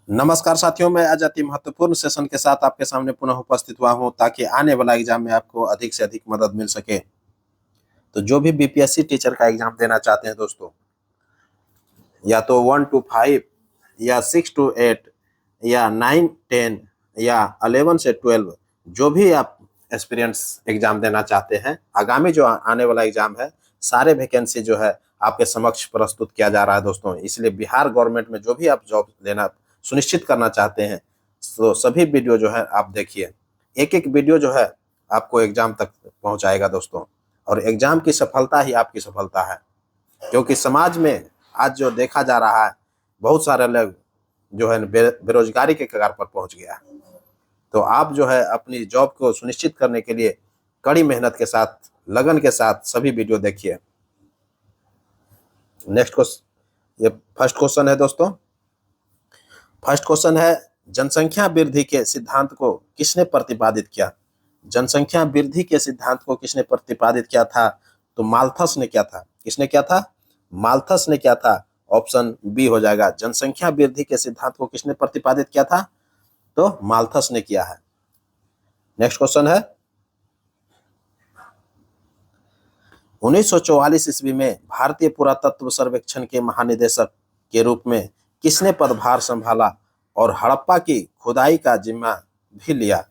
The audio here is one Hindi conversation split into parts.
नमस्कार साथियों, मैं आज अति महत्वपूर्ण सेशन के साथ आपके सामने पुनः उपस्थित हुआ हूं ताकि आने वाला एग्जाम में आपको अधिक से अधिक मदद मिल सके। तो जो भी बीपीएससी टीचर का एग्जाम देना चाहते हैं दोस्तों, या तो 1 to 5 या 6 to 8 या 9 10 या 11 से 12, जो भी आप एक्सपीरियंस एग्जाम देना चाहते हैं, आगामी जो आने वाला एग्जाम है, सारे वैकेंसी जो है आपके समक्ष प्रस्तुत किया जा रहा है दोस्तों। इसलिए बिहार गवर्नमेंट में जो भी आप जॉब लेना सुनिश्चित करना चाहते हैं, तो सभी वीडियो जो है आप देखिए। एक एक वीडियो जो है आपको एग्जाम तक पहुंचाएगा दोस्तों, और एग्जाम की सफलता ही आपकी सफलता है। क्योंकि समाज में आज जो देखा जा रहा है, बहुत सारे लोग जो है बेरोजगारी के कगार पर पहुंच गया है। तो आप जो है अपनी जॉब को सुनिश्चित करने के लिए कड़ी मेहनत के साथ, लगन के साथ सभी वीडियो देखिए। नेक्स्ट क्वेश्चन, ये फर्स्ट क्वेश्चन है दोस्तों। फर्स्ट क्वेश्चन है, जनसंख्या वृद्धि के सिद्धांत को किसने प्रतिपादित किया? जनसंख्या वृद्धि के सिद्धांत को किसने प्रतिपादित किया था? तो माल्थस ने किया था। किसने किया था? माल्थस ने किया था। ऑप्शन बी हो जाएगा। जनसंख्या वृद्धि के सिद्धांत को किसने प्रतिपादित किया था? तो माल्थस ने किया है। नेक्स्ट क्वेश्चन है, 1944 ईस्वी में भारतीय पुरातत्व सर्वेक्षण के महानिदेशक के रूप में किसने पदभार संभाला और हड़प्पा की खुदाई का जिम्मा भी लिया?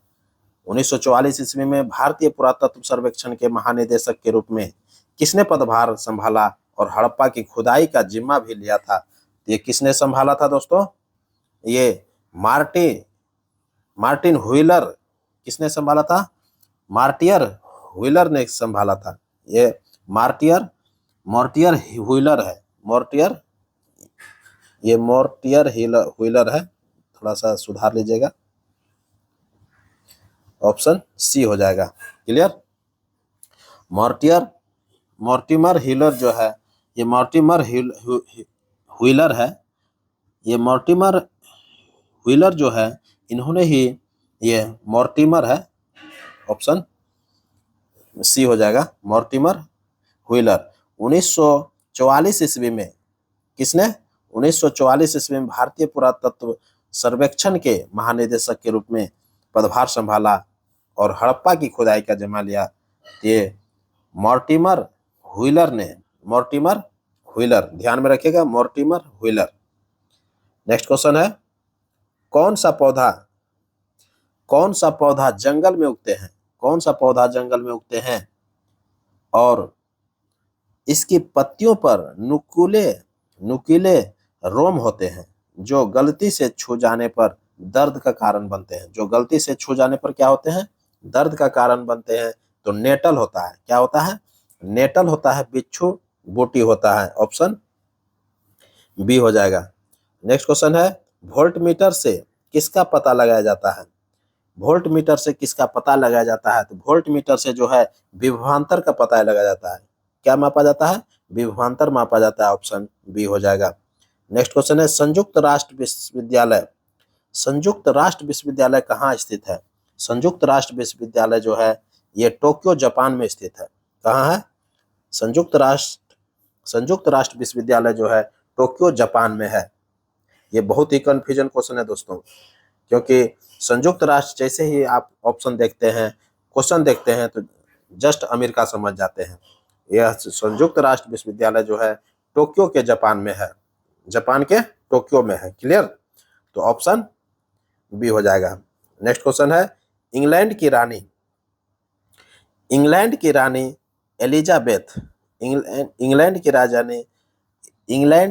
1944 ईस्वी में भारतीय पुरातत्व सर्वेक्षण के महानिदेशक के रूप में किसने पदभार संभाला और हड़प्पा की खुदाई का जिम्मा भी लिया था? ये किसने संभाला था दोस्तों? ये मार्टिन व्हीलर। किसने संभाला था? मार्टियर व्हीलर ने संभाला था। ये मोर्टियर व्हीलर है। मोर्टियर व्हीलर है। थोड़ा सा सुधार लीजिएगा, ऑप्शन सी हो जाएगा। क्लियर? मोर्टिमर व्हीलर जो है, ये मोर्टिमर व्हीलर है। ये मोर्टिमर व्हीलर जो है, इन्होंने ही, ये मोर्टिमर है। ऑप्शन सी हो जाएगा, मोर्टिमर व्हीलर। 1944 ईस्वी में किसने? 1944 ईस्वी में भारतीय पुरातत्व सर्वेक्षण के महानिदेशक के रूप में पदभार संभाला और हड़प्पा की खुदाई का जिम्मा लिया। ये मोर्टिमर व्हीलर, ध्यान में रखिएगा, मोर्टिमर व्हीलर। नेक्स्ट क्वेश्चन है, कौन सा पौधा जंगल में उगते हैं? कौन सा पौधा जंगल में उगते हैं और इसकी पत्तियों पर नुकीले रोम होते हैं जो गलती से छू जाने पर दर्द का कारण बनते हैं? जो गलती से छू जाने पर क्या होते हैं? दर्द का कारण बनते हैं। तो नेटल होता है। क्या होता है? नेटल होता है, बिच्छू बूटी होता है। ऑप्शन बी हो जाएगा। नेक्स्ट क्वेश्चन है, वोल्टमीटर से किसका पता लगाया जाता है? वोल्टमीटर से किसका पता लगाया जाता है? तो वोल्टमीटर से जो है विभवांतर का पता लगाया जाता है। क्या मापा जाता है? विभवांतर मापा जाता है। ऑप्शन बी हो जाएगा। नेक्स्ट क्वेश्चन है, संयुक्त राष्ट्र विश्वविद्यालय कहाँ स्थित है? संयुक्त राष्ट्र विश्वविद्यालय जो है, ये टोक्यो जापान में स्थित है। कहाँ है? संयुक्त राष्ट्र विश्वविद्यालय जो है टोक्यो जापान में है। ये बहुत ही कंफ्यूजन क्वेश्चन है दोस्तों, क्योंकि संयुक्त राष्ट्र जैसे ही आप ऑप्शन देखते हैं, क्वेश्चन देखते हैं, तो जस्ट अमेरिका समझ जाते हैं। यह संयुक्त राष्ट्र विश्वविद्यालय जो है टोक्यो के जापान में है। जापान के टोक्यो में है। क्लियर? तो ऑप्शन बी हो जाएगा। नेक्स्ट क्वेश्चन है, इंग्लैंड की रानी एलिजाबेथ, इंग्लैंड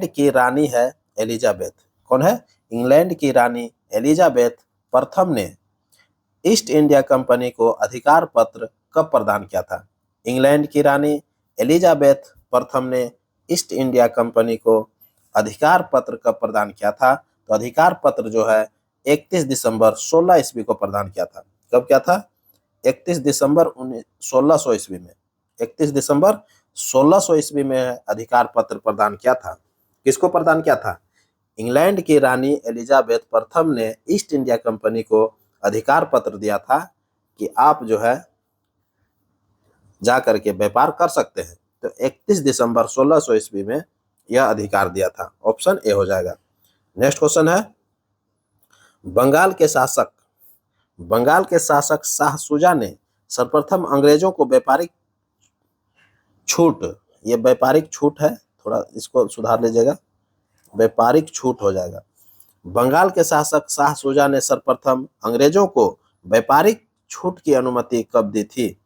की रानी है एलिजाबेथ। कौन है? इंग्लैंड की रानी एलिजाबेथ प्रथम ने ईस्ट इंडिया कंपनी को अधिकार पत्र कब प्रदान किया था? इंग्लैंड की रानी एलिजाबेथ प्रथम ने ईस्ट इंडिया कंपनी को अधिकार पत्र कब प्रदान किया था? तो अधिकार पत्र जो है 31 दिसंबर 16 ईस्वी को प्रदान किया था। कब किया था? 31 दिसंबर 1600 ईस्वी में। 31 दिसंबर 1600 ईस्वी में अधिकार पत्र प्रदान किया था। किसको प्रदान किया था? इंग्लैंड की रानी एलिजाबेथ प्रथम ने ईस्ट इंडिया कंपनी को अधिकार पत्र दिया था कि आप जो है जा करके व्यापार कर सकते हैं। तो 31 दिसंबर 1600 ईस्वी में यह अधिकार दिया था। ऑप्शन ए हो जाएगा। नेक्स्ट क्वेश्चन है, बंगाल के शासक शाह शुजा ने सर्वप्रथम अंग्रेजों को व्यापारिक छूट, ये व्यापारिक छूट है, थोड़ा इसको सुधार लीजिएगा, व्यापारिक छूट हो जाएगा। बंगाल के शासक शाह शुजा ने सर्वप्रथम अंग्रेजों को व्यापारिक छूट की अनुमति कब दी थी?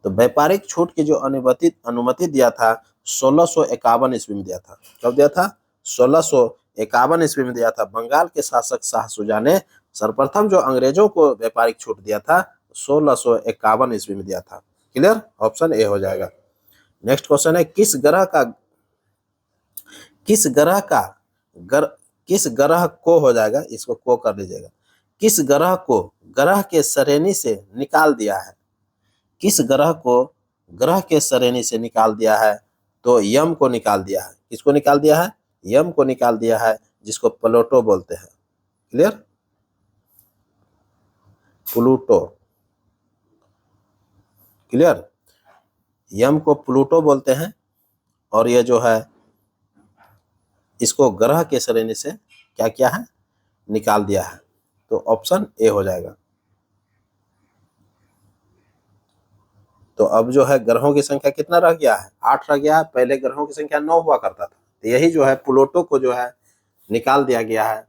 तो व्यापारिक छूट की जो अनुमति दिया था 1651 ईस्वी में दिया था। कब दिया था? 1651 ईस्वी में दिया था। बंगाल के शासक शाह शुजा ने सर्वप्रथम जो अंग्रेजों को व्यापारिक छूट दिया था 1651 ईस्वी में दिया था। क्लियर? ऑप्शन ए हो जाएगा। नेक्स्ट क्वेश्चन है किस ग्रह को हो जाएगा, इसको को कर लीजिएगा। किस ग्रह को ग्रह के श्रेणी से निकाल दिया है? किस ग्रह को ग्रह के श्रेणी से निकाल दिया है? तो यम को निकाल दिया है। किसको निकाल दिया है? यम को निकाल दिया है, जिसको प्लूटो बोलते हैं। क्लियर? प्लूटो। क्लियर? यम को प्लूटो बोलते हैं और ये जो है इसको ग्रह के श्रेणी से क्या किया है? निकाल दिया है। तो ऑप्शन ए हो जाएगा। तो अब जो है ग्रहों की संख्या कितना रह गया है? 8 रह गया है। पहले ग्रहों की संख्या 9 हुआ करता था, तो यही जो है प्लूटो को जो है निकाल दिया गया है,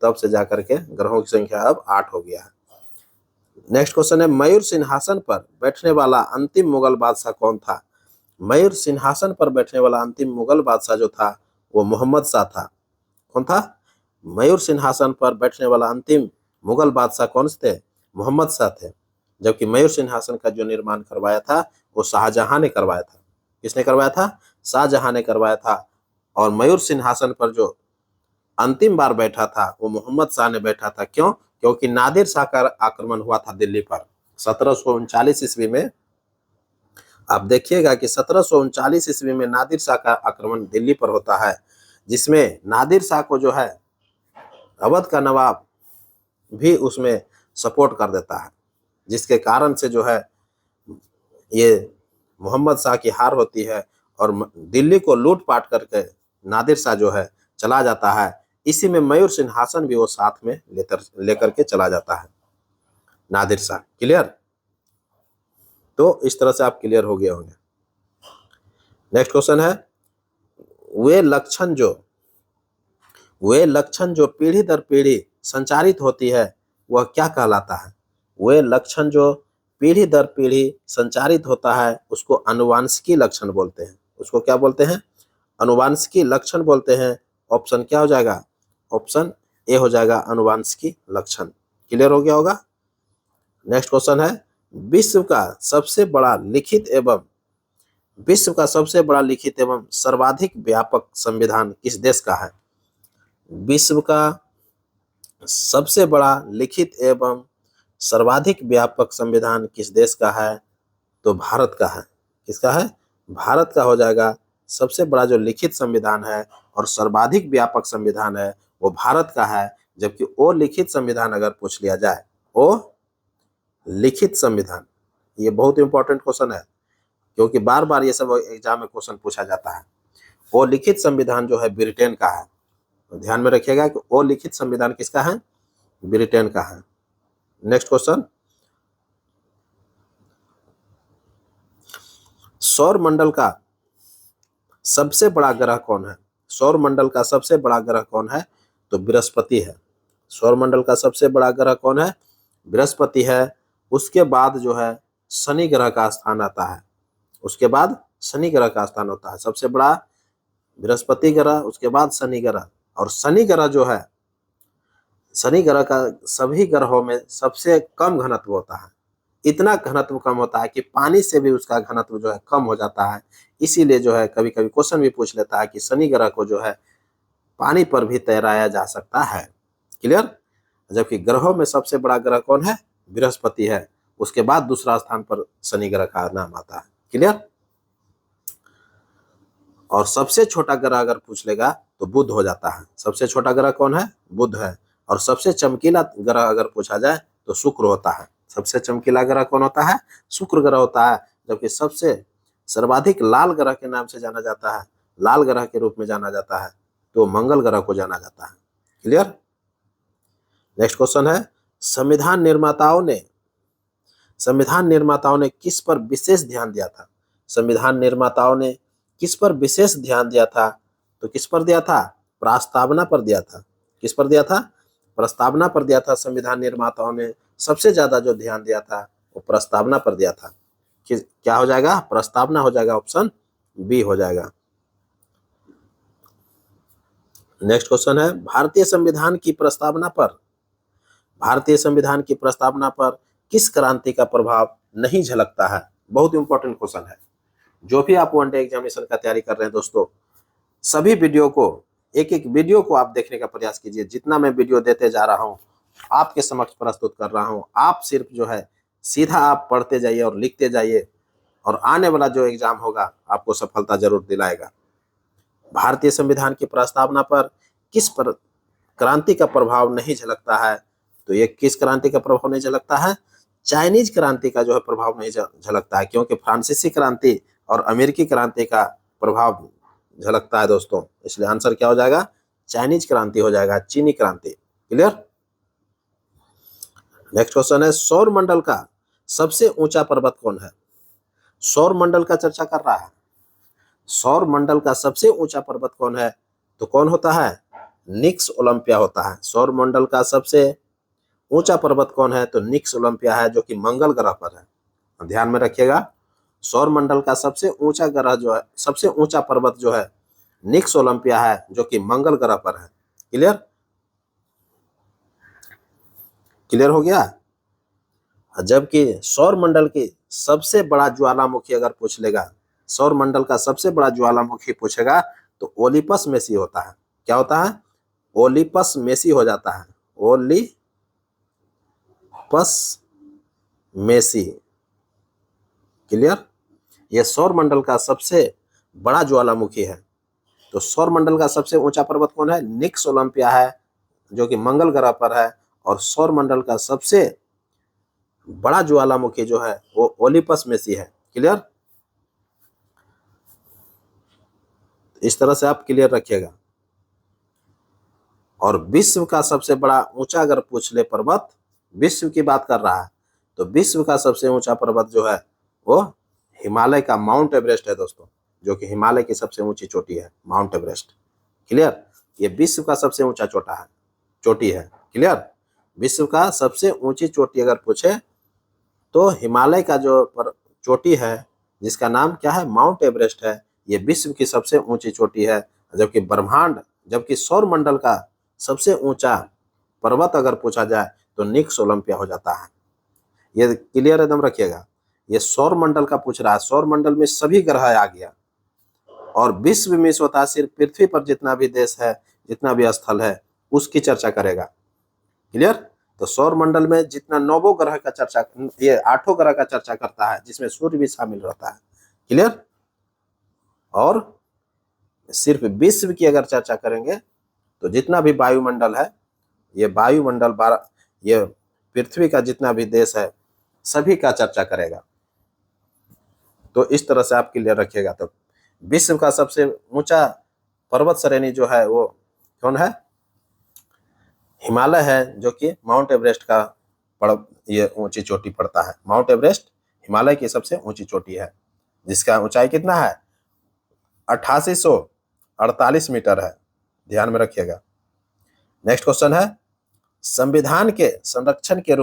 तब से जाकर के ग्रहों की संख्या अब 8 हो गया है। नेक्स्ट क्वेश्चन है मयूर सिंहासन पर बैठने वाला अंतिम मुगल बादशाह कौन था? मयूर सिंहासन पर बैठने वाला अंतिम मुगल बादशाह जो था वो मोहम्मद शाह था। कौन था? मयूर सिंहासन पर बैठने वाला अंतिम मुगल बादशाह कौन थे? मोहम्मद शाह थे। जबकि मयूर सिंहासन का जो निर्माण करवाया था वो शाहजहां ने करवाया था। किसने करवाया था? शाहजहां ने करवाया था। और मयूर सिंहासन पर जो अंतिम बार बैठा था वो मोहम्मद शाह ने बैठा था। क्यों? क्योंकि नादिर शाह का आक्रमण हुआ था दिल्ली पर 1739 ईस्वी में। आप देखिएगा कि 1739 ईस्वी में नादिर शाह का आक्रमण दिल्ली पर होता है, जिसमें नादिर शाह को जो है अवध का नवाब भी उसमें सपोर्ट कर देता है, जिसके कारण से जो है ये मोहम्मद शाह की हार होती है और दिल्ली को लूट-पाट करके नादिर शाह जो है चला जाता है। इसी में मयूर सिंहासन भी वो साथ में लेकर के चला जाता है, नादिर शाह। क्लियर? तो इस तरह से आप क्लियर हो गए होंगे। नेक्स्ट क्वेश्चन है वे लक्षण जो पीढ़ी दर पीढ़ी संचारित होती है वह क्या कहलाता है? वे लक्षण जो पीढ़ी दर पीढ़ी संचारित होता है उसको आनुवंशिकी लक्षण बोलते हैं। उसको क्या बोलते हैं? आनुवंशिकी लक्षण बोलते हैं। ऑप्शन क्या हो जाएगा? ऑप्शन ए हो जाएगा, आनुवंशिकी लक्षण। क्लियर हो गया होगा। नेक्स्ट क्वेश्चन है विश्व का सबसे बड़ा लिखित एवं सर्वाधिक व्यापक संविधान किस देश का है? विश्व का सबसे बड़ा लिखित एवं सर्वाधिक व्यापक संविधान किस देश का है? तो भारत का है। किसका है? भारत का हो जाएगा। सबसे बड़ा जो लिखित संविधान है और सर्वाधिक व्यापक संविधान है वो भारत का है। जबकि वो लिखित संविधान अगर पूछ लिया जाए, वो लिखित संविधान, ये बहुत इंपॉर्टेंट क्वेश्चन है क्योंकि बार बार ये सब एग्जाम में क्वेश्चन पूछा जाता है। वो लिखित संविधान जो है ब्रिटेन का है। तो ध्यान में रखिएगा कि वो लिखित संविधान किसका है? ब्रिटेन का है। नेक्स्ट क्वेश्चन, सौर मंडल का सबसे बड़ा ग्रह कौन है? सौर मंडल का सबसे बड़ा ग्रह कौन है? तो बृहस्पति है। सौर मंडल का सबसे बड़ा ग्रह कौन है? बृहस्पति है। उसके बाद जो है शनि ग्रह का स्थान आता है। उसके बाद शनि ग्रह का स्थान होता है। सबसे बड़ा बृहस्पति ग्रह, उसके बाद शनि ग्रह। और शनि ग्रह जो है, शनि ग्रह का सभी ग्रहों में सबसे कम घनत्व होता है। इतना घनत्व कम होता है कि पानी से भी उसका घनत्व जो है कम हो जाता है। इसीलिए जो है कभी कभी क्वेश्चन भी पूछ लेता है कि शनि ग्रह को जो है पानी पर भी तैराया जा सकता है। क्लियर? जबकि ग्रहों में सबसे बड़ा ग्रह कौन है? बृहस्पति है। उसके बाद दूसरा स्थान पर शनि ग्रह का नाम आता है। क्लियर? और सबसे छोटा ग्रह अगर पूछ लेगा तो बुध हो जाता है। सबसे छोटा ग्रह कौन है? बुध है। और सबसे चमकीला ग्रह अगर पूछा जाए तो शुक्र होता है। सबसे चमकीला ग्रह कौन होता है? शुक्र ग्रह होता है। जबकि सबसे सर्वाधिक लाल ग्रह के नाम से जाना जाता है, लाल ग्रह के रूप में जाना जाता है, तो मंगल ग्रह को जाना जाता है। क्लियर? नेक्स्ट क्वेश्चन है, संविधान निर्माताओं ने किस पर विशेष ध्यान दिया था? संविधान निर्माताओं ने किस पर विशेष ध्यान दिया था? तो किस पर दिया था? प्रस्तावना पर दिया था। किस पर दिया था? प्रस्तावना पर दिया था। संविधान निर्माताओं ने सबसे ज्यादा जो ध्यान दिया था वो प्रस्तावना पर दिया था। क्या हो जाएगा? प्रस्तावना हो जाएगा, ऑप्शन बी हो जाएगा। नेक्स्ट क्वेश्चन है, भारतीय संविधान की प्रस्तावना पर किस क्रांति का प्रभाव नहीं झलकता है? बहुत इंपॉर्टेंट क्वेश्चन है। जो भी आप वनडे एग्जामिनेशन का तैयारी कर रहे हैं दोस्तों, सभी वीडियो को, एक एक वीडियो को आप देखने का प्रयास कीजिए। जितना मैं वीडियो देते जा रहा हूं, आपके समक्ष प्रस्तुत कर रहा हूं, आप सिर्फ जो है सीधा आप पढ़ते जाइए और लिखते जाइए, और आने वाला जो एग्जाम होगा आपको सफलता जरूर दिलाएगा। भारतीय संविधान की प्रस्तावना पर किस पर क्रांति का प्रभाव नहीं झलकता है? तो ये किस क्रांति का प्रभाव नहीं झलकता है? चाइनीज क्रांति का जो है प्रभाव नहीं झलकता है, क्योंकि फ्रांसीसी क्रांति और अमेरिकी क्रांति का प्रभाव झलकता है दोस्तों। इसलिए आंसर क्या हो जाएगा? चाइनीज क्रांति हो जाएगा, चीनी क्रांति। क्लियर? नेक्स्ट क्वेश्चन है, सौर मंडल का सबसे ऊंचा पर्वत कौन है? सौर मंडल का चर्चा कर रहा है। सौर मंडल का सबसे ऊंचा पर्वत कौन है? तो कौन होता है? निक्स ओलंपिया होता है। सौर मंडल का सबसे ऊंचा पर्वत कौन है? तो निक्स ओलंपिया है, जो कि मंगल ग्रह पर है। ध्यान में रखिएगा, सौर मंडल का सबसे ऊंचा ग्रह जो है, सबसे ऊंचा पर्वत जो है निक्स ओलंपिया है, जो कि मंगल ग्रह पर है। क्लियर? क्लियर हो गया? जबकि सौर मंडल की सबसे बड़ा ज्वालामुखी अगर पूछ लेगा, सौर मंडल का सबसे बड़ा ज्वालामुखी पूछेगा, तो ओलिपस मेसी होता है। क्या होता है? ओलिपस मेसी हो जाता है। Olympus Messi. क्लियर? यह सौर मंडल का सबसे बड़ा ज्वालामुखी है। तो सौर मंडल का सबसे ऊंचा पर्वत कौन है? निक्स ओलंपिया है, जो कि मंगल ग्रह पर है। और सौर मंडल का सबसे बड़ा ज्वालामुखी जो है वो ओलिपस मेसी है। क्लियर? इस तरह से आप क्लियर रखिएगा। और विश्व का सबसे बड़ा ऊंचा अगर पूछ ले पर्वत, विश्व की बात कर रहा है, तो विश्व का सबसे ऊंचा पर्वत जो है वो हिमालय का माउंट एवरेस्ट है दोस्तों, जो कि हिमालय की सबसे ऊंची चोटी है, माउंट एवरेस्ट। क्लियर? ये विश्व का सबसे ऊंचा चोटी है। क्लियर? विश्व का सबसे ऊंची चोटी अगर पूछे तो हिमालय का जो चोटी है, जिसका नाम क्या है? माउंट एवरेस्ट है। ये विश्व की सबसे ऊंची चोटी है। जबकि सौर मंडल का सबसे ऊंचा पर्वत अगर पूछा जाए तो निक्स ओलंपिया हो जाता है। ये क्लियर एकदम रखिएगा। ये सौर मंडल का पूछ रहा है। सौर मंडल में सभी ग्रह आ गया, और विश्व में स्वतः सिर्फ पृथ्वी पर जितना भी देश है, जितना भी स्थल है, उसकी चर्चा करेगा। क्लियर? तो सौर मंडल में जितना 9 ग्रह का चर्चा, ये 8 ग्रह का चर्चा करता है, जिसमें सूर्य भी शामिल रहता है। क्लियर? और सिर्फ विश्व की अगर चर्चा करेंगे तो जितना भी वायुमंडल है, ये वायुमंडल ये पृथ्वी का जितना भी देश है, सभी का चर्चा करेगा। तो इस तरह से आप क्लियर रखिएगा। तो विश्व का सबसे ऊंचा पर्वत श्रेणी जो है वो कौन है? हिमालय है, जो कि माउंट एवरेस्ट का ये ऊंची चोटी पड़ता है। माउंट एवरेस्ट हिमालय की सबसे ऊंची चोटी है, जिसका ऊंचाई कितना है? 8848 मीटर है। ध्यान में रखिएगा। नेक्स्ट क्वेश्चन है, संविधान के संरक्षण के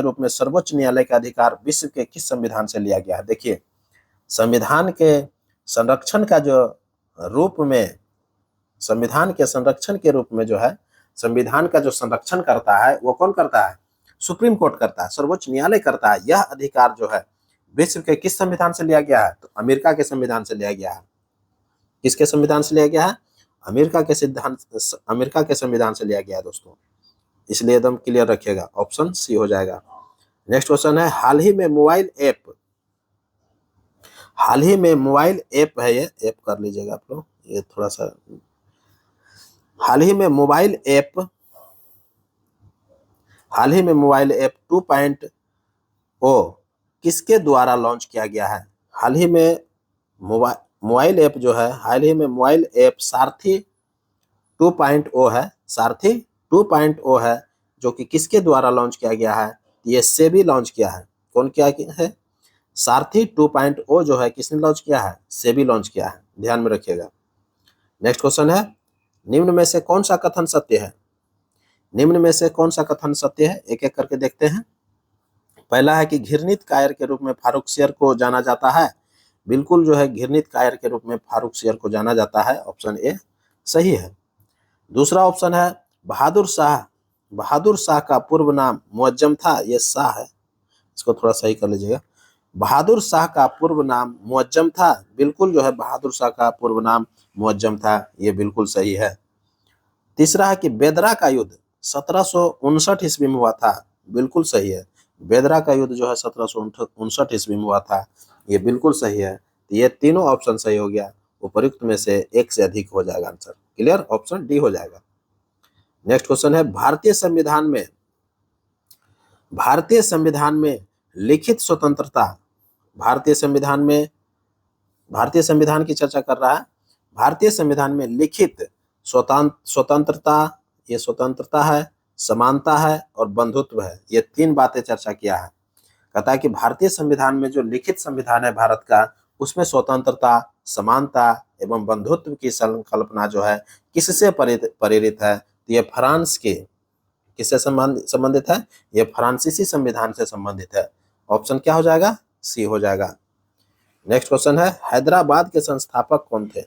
रूप में सर्वोच्च न्यायालय का अधिकार विश्व के किस संविधान से लिया गया है? देखिए, संविधान के संरक्षण के रूप में जो है, संविधान का जो संरक्षण करता है वो कौन करता है? सुप्रीम कोर्ट करता है, सर्वोच्च न्यायालय करता है। यह अधिकार जो है विश्व के किस संविधान से लिया गया है? तो अमेरिका के संविधान से लिया गया है। किसके संविधान से लिया गया है? अमेरिका के संविधान से लिया गया है दोस्तों। इसलिए एकदम क्लियर रखिएगा, ऑप्शन सी हो जाएगा। नेक्स्ट क्वेश्चन है, हाल ही में मोबाइल ऐप है, ये ऐप कर लीजिएगा आप लोग, ये थोड़ा सा। हाल ही में मोबाइल ऐप 2.0 किसके द्वारा लॉन्च किया गया है? हाल ही में मोबाइल ऐप सारथी 2.0 है, सारथी 2.0 है, जो कि किसके द्वारा लॉन्च किया गया है? ये सेबी लॉन्च किया है। कौन किया है? सारथी 2.0 जो है किसने लॉन्च किया है? सेबी लॉन्च किया है, ध्यान में रखिएगा। नेक्स्ट क्वेश्चन है, निम्न में से कौन सा कथन सत्य है? निम्न में से कौन सा कथन सत्य है? एक एक करके देखते हैं। पहला है कि घृणित कायर के रूप में फारुखसियर को जाना जाता है। बिल्कुल जो है घृणित कायर के रूप में फारुखसियर को जाना जाता है, ऑप्शन ए सही है। दूसरा ऑप्शन है बहादुर शाह। बहादुर शाह का पूर्व नाम मुअज्जम था, ये शाह है, इसको थोड़ा सही कर लीजिएगा। बहादुर शाह का पूर्व नाम मुअज्जम था। बिल्कुल जो है बहादुर शाह का पूर्व नाम मुअज्जम था, ये बिल्कुल सही है। तीसरा है कि बेदरा का युद्ध 1759 ईस्वी में हुआ था। बिल्कुल सही है, बेदरा का युद्ध जो है 1759 ईस्वी में हुआ था, ये बिल्कुल सही है। तो ये तीनों ऑप्शन सही हो गया, उपयुक्त में से एक से अधिक हो जाएगा आंसर। क्लियर, ऑप्शन डी हो जाएगा। नेक्स्ट क्वेश्चन है, भारतीय संविधान में लिखित स्वतंत्रता, भारतीय संविधान की चर्चा कर रहा है। भारतीय संविधान में लिखित स्वतंत्रता, ये स्वतंत्रता है, समानता है और बंधुत्व है, ये तीन बातें चर्चा किया है। कहता है कि भारतीय संविधान में जो लिखित संविधान है भारत का, उसमें स्वतंत्रता, समानता एवं बंधुत्व की संकल्पना जो है किससे प्रेरित है? तो ये फ्रांस के, किससे संबंधित है? ये फ्रांसीसी संविधान से संबंधित है। ऑप्शन क्या हो जाएगा? सी हो जाएगा। नेक्स्ट क्वेश्चन है, हैदराबाद के संस्थापक कौन थे?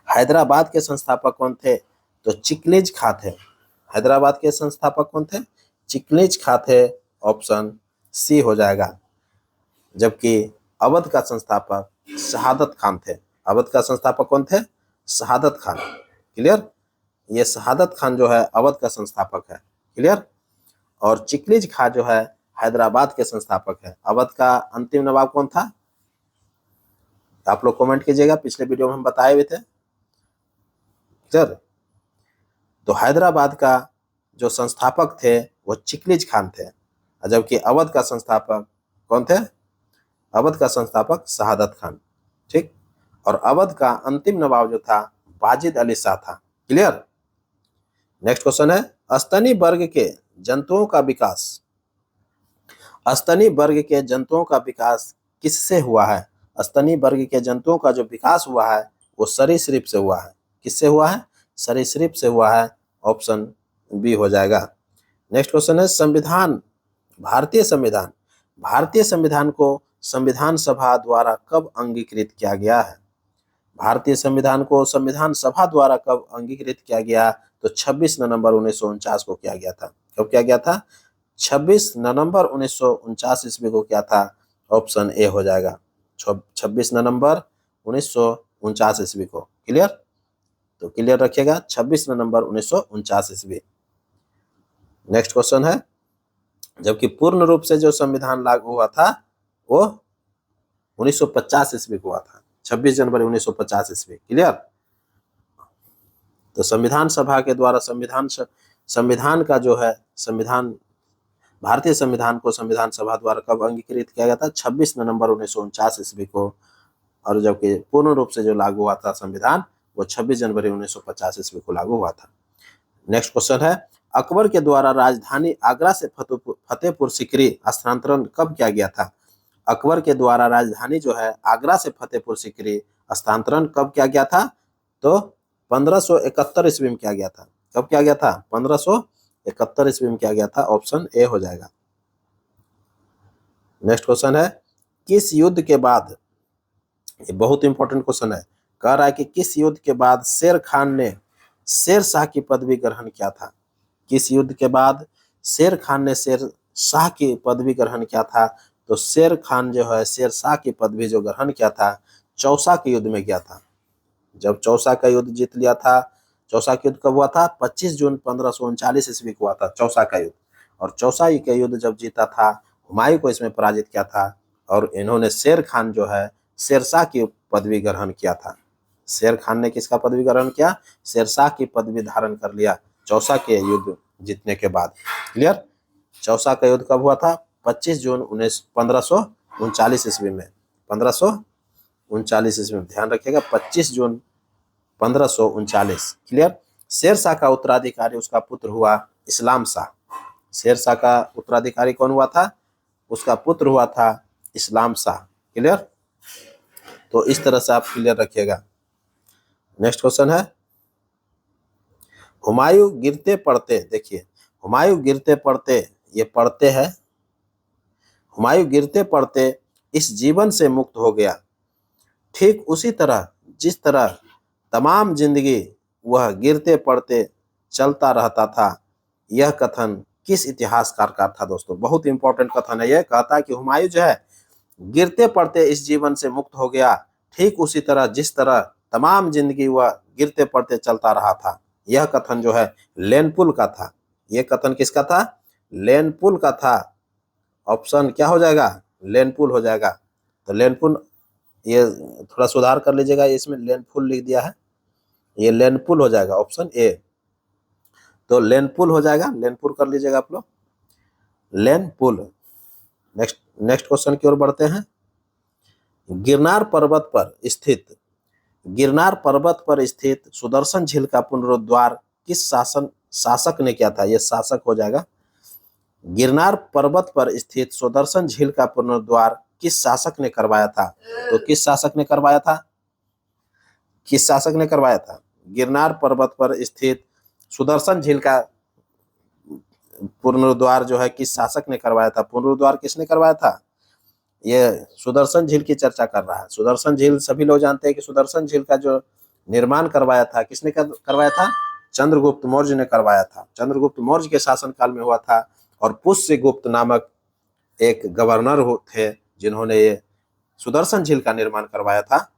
हैदराबाद के संस्थापक कौन थे? तो चिकलिज खां थे। हैदराबाद के संस्थापक कौन थे? चिकलिज खां थे, ऑप्शन सी हो जाएगा। जबकि अवध का संस्थापक शहादत खान थे। अवध का संस्थापक कौन थे? शहादत खान। क्लियर, ये शहादत खान जो है अवध का संस्थापक है। क्लियर, और चिकलिज खां जो है हैदराबाद के संस्थापक है। अवध का अंतिम नवाब कौन था? आप लोग कमेंट कीजिएगा, पिछले वीडियो में हम बताए हुए थे। सर, तो हैदराबाद का जो संस्थापक थे वो चिकलिज खान थे, जबकि अवध का संस्थापक कौन थे? अवध का संस्थापक शहादत खान। ठीक, और अवध का अंतिम नवाब जो था वाजिद अली शाह था। क्लियर। नेक्स्ट क्वेश्चन है, स्तनी वर्ग के जंतुओं का विकास, स्तनी वर्ग के जंतुओं का विकास किससे हुआ है? स्तनी वर्ग के जंतुओं का जो विकास हुआ है वो सरीसृप से हुआ है। किससे हुआ है? सरीसृप से हुआ है, ऑप्शन बी हो जाएगा। नेक्स्ट क्वेश्चन है, संविधान, भारतीय संविधान को संविधान सभा द्वारा कब अंगीकृत किया गया है? भारतीय संविधान को संविधान सभा द्वारा कब अंगीकृत किया गया? तो 26 नवंबर 1949 को किया गया था। कब किया गया था? 26 नवंबर 1949 ईस्वी को क्या था? ऑप्शन ए हो जाएगा, 26 नवंबर 1949 ईस्वी को। क्लियर, तो क्लियर रखिएगा, 26 नवंबर 1949 ईस्वी। नेक्स्ट क्वेश्चन है, जबकि पूर्ण रूप से जो संविधान लागू हुआ था वो 1950 ईस्वी को हुआ था, 26 जनवरी 1950 ईस्वी। क्लियर, तो संविधान सभा के द्वारा संविधान का जो है भारतीय संविधान को संविधान सभा द्वारा कब अंगीकृत किया गया था? 26 नवंबर 1949 ईस्वी को। और जबकि पूर्ण रूप से जो लागू हुआ था संविधान वो 26 जनवरी 1950 ईस्वी को लागू हुआ था। नेक्स्ट क्वेश्चन है, अकबर के द्वारा राजधानी आगरा से फतेहपुर सीकरी स्थानांतरण कब किया गया था? अकबर के द्वारा राजधानी जो है आगरा से फतेहपुर सीकरी स्थानांतरण कब किया गया था? तो 1571 ईस्वी में किया गया था। कब किया गया था? 1571 ईस्वी में किया गया था, ऑप्शन ए हो जाएगा। नेक्स्ट क्वेश्चन है, किस युद्ध के बाद, ये बहुत इंपॉर्टेंट क्वेश्चन है, कह रहा है कि किस युद्ध के बाद शेर खान ने शेर शाह की पदवी ग्रहण किया था? किस युद्ध के बाद शेर खान ने शेर शाह की पदवी ग्रहण किया था? तो शेर खान जो है शेर शाह की पदवी जो ग्रहण किया था चौसा के युद्ध में किया था। जब चौसा का युद्ध जीत लिया था, चौसा का युद्ध कब हुआ था? 25 जून 1539 ईस्वी को हुआ था चौसा का युद्ध। और चौसा का युद्ध जब जीता था, हुमायूं को इसमें पराजित किया था और इन्होंने शेर खान जो है शेरशाह की पदवी ग्रहण किया था। शेर खान ने किसका पदवी ग्रहण किया? शेरशाह की पदवी धारण कर लिया चौसा के युद्ध जीतने के बाद। क्लियर, चौसा का युद्ध कब हुआ था? 25 जून 1539 ईस्वी में। 1539 ईस्वी में, ध्यान रखिएगा, 25 जून 1539। क्लियर। शेरशाह का उत्तराधिकारी उसका पुत्र हुआ इस्लाम शाह। शेरशाह का उत्तराधिकारी कौन हुआ था? उसका पुत्र हुआ था इस्लाम शाह। क्लियर। तो इस तरह से आप क्लियर रखिएगा। नेक्स्ट क्वेश्चन है, हुमायूं गिरते पड़ते, देखिए हुमायूं गिरते पड़ते, ये पढ़ते हैं, हुमायूं गिरते पड़ते इस जीवन से मुक्त हो गया, ठीक उसी तरह जिस तरह तमाम जिंदगी वह गिरते पड़ते चलता रहता था। यह कथन किस इतिहासकार का था? दोस्तों बहुत इंपॉर्टेंट कथन है। यह कहता है कि हुमायूं जो है गिरते पड़ते इस जीवन से मुक्त हो गया, ठीक उसी तरह जिस तरह तमाम जिंदगी वह गिरते पड़ते चलता रहा था। यह कथन जो है लेनपुल का था। यह कथन किसका था? लेनपुल का था। ऑप्शन क्या हो जाएगा? लेनपुल हो जाएगा। तो लेनपुल, ये थोड़ा सुधार कर लीजिएगा, इसमें लेनपुल लिख दिया है, ये लेनपुल हो जाएगा ऑप्शन ए। तो लेनपुल हो जाएगा, लेनपुल कर लीजिएगा आप लोग, लेनपुल। नेक्स्ट क्वेश्चन की ओर बढ़ते हैं। गिरनार पर्वत पर स्थित सुदर्शन झील का पुनरुद्धार किस शासक ने किया था? यह शासक हो जाएगा। गिरनार पर्वत पर स्थित सुदर्शन झील का पुनरुद्धार किस शासक ने करवाया था? तो किस शासक ने करवाया था? किस शासक ने करवाया था? गिरनार पर्वत पर स्थित सुदर्शन झील का पुनरुद्धार जो है किस शासक ने करवाया था? पुनरुद्धार किसने करवाया था? ये सुदर्शन झील की चर्चा कर रहा है। सुदर्शन झील सभी लोग जानते हैं कि सुदर्शन झील का जो निर्माण करवाया था किसने करवाया था? चंद्रगुप्त मौर्य ने करवाया था। चंद्रगुप्त मौर्य के शासनकाल में हुआ था। और पुष्यगुप्त नामक एक गवर्नर थे जिन्होंने ये सुदर्शन झील का निर्माण करवाया था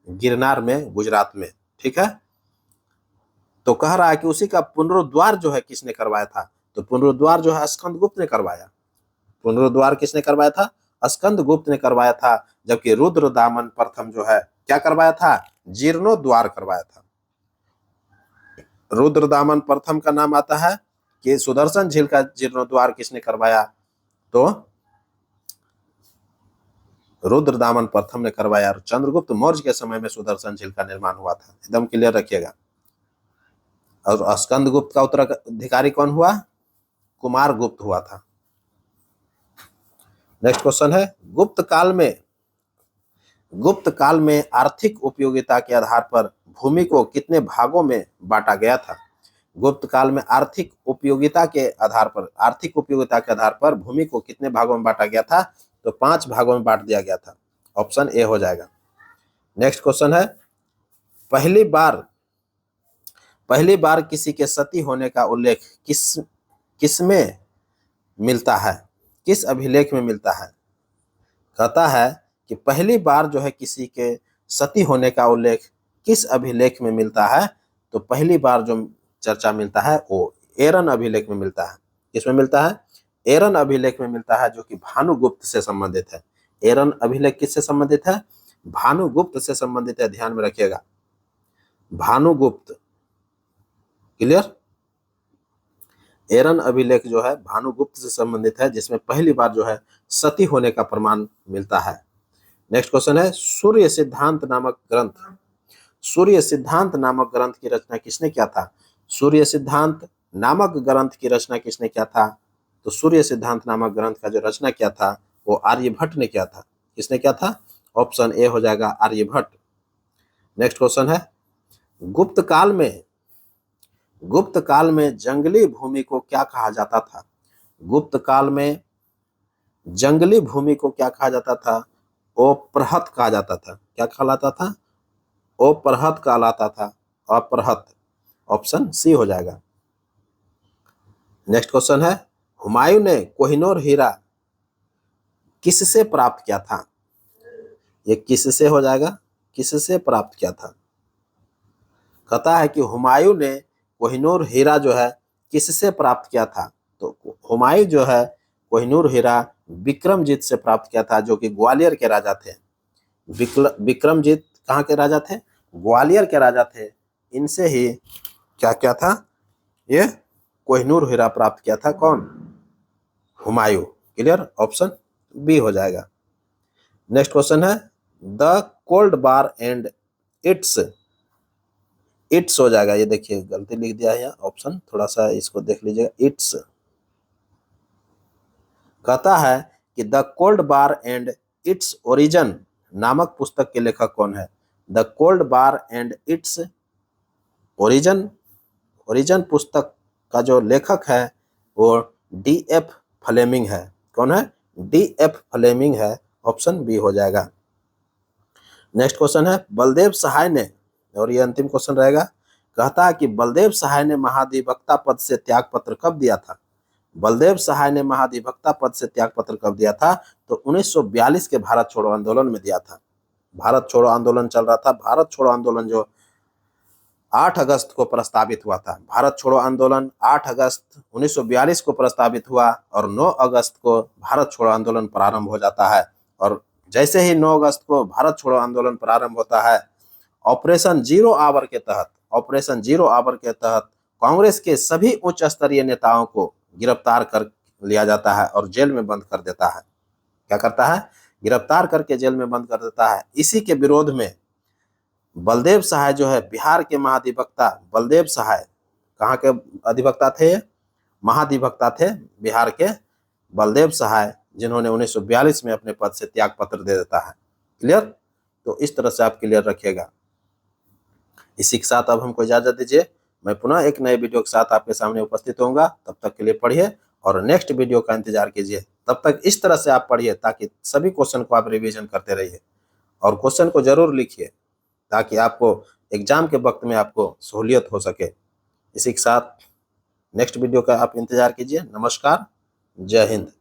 गिरनार में, गुजरात में। ठीक है। तो कह रहा है कि उसी का पुनरुद्धार जो है किसने करवाया था? तो पुनरुद्धार जो है स्कंदगुप्त ने करवाया। पुनरुद्धार किसने करवाया था? स्कंदगुप्त ने करवाया था। जबकि रुद्रदामन प्रथम जो है क्या करवाया था? जीर्णोद्धार करवाया था। रुद्रदामन प्रथम का नाम आता है कि सुदर्शन झील का जीर्णोद्धार किसने करवाया? तो रुद्रदामन प्रथम ने करवाया। और चंद्रगुप्त मौर्य के समय में सुदर्शन झील का निर्माण हुआ था। एकदम क्लियर रखिएगा। और स्कंदगुप्त का उत्तराधिकारी कौन हुआ? कुमारगुप्त हुआ था। नेक्स्ट क्वेश्चन है, गुप्त काल में आर्थिक उपयोगिता के आधार पर भूमि को कितने भागों में बांटा गया था? गुप्त काल में आर्थिक उपयोगिता के आधार पर भूमि को कितने भागों में बांटा गया था? तो 5 भागों में बांट दिया गया था। ऑप्शन ए हो जाएगा। नेक्स्ट क्वेश्चन है, पहली बार किसी के सती होने का उल्लेख किस में मिलता है? किस अभिलेख में मिलता है? कहता है कि पहली बार जो है किसी के सती होने का उल्लेख किस अभिलेख में मिलता है? तो पहली बार जो चर्चा मिलता है वो एरन अभिलेख में मिलता है। किसमें मिलता है? एरन अभिलेख में मिलता है, जो कि भानुगुप्त से संबंधित है। एरन अभिलेख किससे संबंधित है? भानुगुप्त से संबंधित है। ध्यान में रखिएगा, भानुगुप्त। क्लियर। एरन अभिलेख जो है भानुगुप्त से संबंधित है, जिसमें पहली बार जो है सती होने का प्रमाण मिलता है। नेक्स्ट क्वेश्चन है, सूर्य सिद्धांत नामक ग्रंथ की रचना किसने किया था? सूर्य सिद्धांत नामक ग्रंथ की रचना किसने किया था? तो सूर्य सिद्धांत नामक ग्रंथ का जो रचना किया था वो आर्यभट्ट ने किया था। किसने किया था? ऑप्शन ए हो जाएगा, आर्यभट्ट। नेक्स्ट क्वेश्चन है, गुप्त काल में जंगली भूमि को क्या कहा जाता था? गुप्त काल में जंगली भूमि को क्या कहा जाता था? ओपरहत कहा जाता था। क्या कहलाता था? ओपरहत कहलाता था। अपरहत। ऑप्शन सी हो जाएगा। नेक्स्ट क्वेश्चन है, हुमायूं ने कोहिनूर हीरा किससे प्राप्त किया था? ये किससे हो जाएगा? किससे प्राप्त किया था? कहता है कि हुमायूं ने कोहिनूर हीरा जो है किससे प्राप्त किया था? तो हुमायूं जो है कोहिनूर हीरा विक्रमजीत से प्राप्त किया था, जो कि ग्वालियर के राजा थे। विक्रमजीत कहाँ के राजा थे? ग्वालियर के राजा थे। इनसे ही क्या था? ये कोहिनूर हीरा प्राप्त किया था। कौन? हुमायूं। क्लियर। ऑप्शन बी हो जाएगा। नेक्स्ट क्वेश्चन है, the cold war and it's it's हो जाएगा। ये देखिए गलती लिख दिया है यहाँ ऑप्शन, थोड़ा सा इसको देख लीजिएगा। इट्स कहता है कि the cold bar and its origin नामक पुस्तक के लेखक कौन है? The cold bar and its origin, origin पुस्तक का जो लेखक है वो D.F. फ्लेमिंग है। कौन है? D.F. फ्लेमिंग है। ऑप्शन बी हो जाएगा। नेक्स्ट क्वेश्चन है बलदेव सहाय ने, और ये अंतिम क्वेश्चन रहेगा, कहता है कि बलदेव सहाय ने महाधिवक्ता पद से त्यागपत्र कब दिया था? बलदेव सहाय ने महाधिवक्ता पद से त्यागपत्र कब दिया था? तो 1942 के भारत छोड़ो आंदोलन में दिया था। भारत छोड़ो आंदोलन चल रहा था। भारत छोड़ो आंदोलन जो 8 अगस्त को प्रस्तावित हुआ था। भारत छोड़ो आंदोलन 8 अगस्त 1942 को प्रस्तावित हुआ और 9 अगस्त को भारत छोड़ो आंदोलन प्रारंभ हो जाता है। और जैसे ही 9 अगस्त को भारत छोड़ो आंदोलन प्रारंभ होता है, ऑपरेशन जीरो आवर के तहत, ऑपरेशन जीरो आवर के तहत कांग्रेस के सभी उच्च स्तरीय नेताओं को गिरफ्तार कर लिया जाता है और जेल में बंद कर देता है। क्या करता है? गिरफ्तार करके जेल में बंद कर देता है। इसी के विरोध में बलदेव सहाय जो है, बिहार के महाधिवक्ता बलदेव सहाय, कहाँ के अधिवक्ता थे? महाधिवक्ता थे बिहार के बलदेव सहाय, जिन्होंने 1942 में अपने पद से त्याग पत्र दे देता है। क्लियर? तो इस तरह से आप क्लियर रखिएगा। इसी के साथ अब हमको इजाजत दीजिए। मैं पुनः एक नए वीडियो के साथ आपके सामने उपस्थित होऊंगा। तब तक के लिए पढ़िए और नेक्स्ट वीडियो का इंतजार कीजिए। तब तक इस तरह से आप पढ़िए ताकि सभी क्वेश्चन को आप रिवीजन करते रहिए और क्वेश्चन को जरूर लिखिए ताकि आपको एग्जाम के वक्त में आपको सहूलियत हो सके। इसी के साथ नेक्स्ट वीडियो का आप इंतजार कीजिए। नमस्कार, जय हिंद।